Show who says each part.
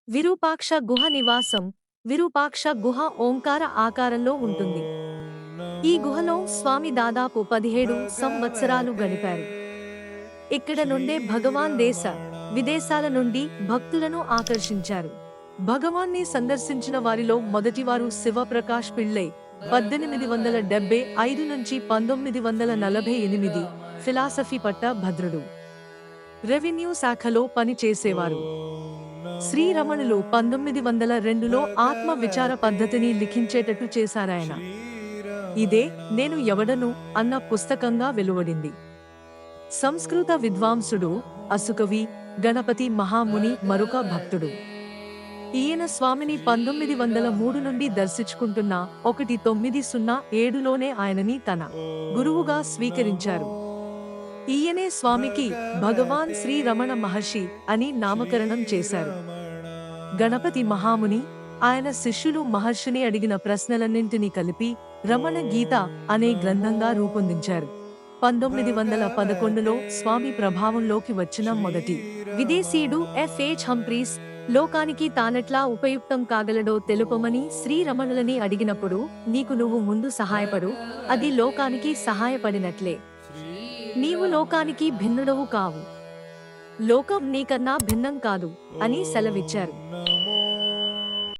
Speaker 1: విరూపాక్ష గుహ నివాసం. విరూపాక్ష గుహ ఓంకార ఆకారంలో ఉంటుంది. ఈ గుహలో స్వామి దాదాపు 17 సంవత్సరాలు గడిపారు. ఇక్కడ నుండే భగవాన్ దేశ విదేశాల నుండి భక్తులను ఆకర్షించారు. భగవాన్ని సందర్శించిన వారిలో మొదటివారు శివప్రకాష్ పిళ్ళై 1875 నుంచి 1948, ఫిలాసఫీ పట్ట భద్రుడు. రెవెన్యూ శాఖలో పని చేసేవారు. శ్రీరమణులు 1902లో ఆత్మ విచార పద్ధతిని లిఖించేటట్టు చేశారాయన. ఇదే నేను ఎవడను అన్న పుస్తకంగా వెలువడింది. సంస్కృత విద్వాంసుడు, అసుకవి, గణపతి మహాముని మరొక భక్తుడు. ఈయన స్వామిని 1903 నుండి దర్శించుకుంటున్న 1907లోనే ఆయనని తన గురువుగా స్వీకరించారు. ఈయనే స్వామికి భగవాన్ శ్రీ రమణ మహర్షి అని నామకరణం చేశారు. గణపతి మహాముని, ఆయన శిష్యులు మహర్షిని అడిగిన ప్రశ్నలన్నింటినీ కలిపి రమణ గీత అనే గ్రంథంగా రూపొందించారు. 1911లో స్వామి ప్రభావంలోకి వచ్చిన మొదటి విదేశీయుడు ఎఫ్.హెచ్. హంఫ్రీస్ లోకానికి తానెట్లా ఉపయుక్తం కాగలడో తెలుపమని శ్రీరమణులని అడిగినప్పుడు, నీకు నువ్వు ముందు సహాయపడు, అది లోకానికి సహాయపడినట్లే. నీవు లోకానికి భిన్నుడవు కావు, లోకం నీకన్నా భిన్నం కాదు అని సెలవిచ్చారు.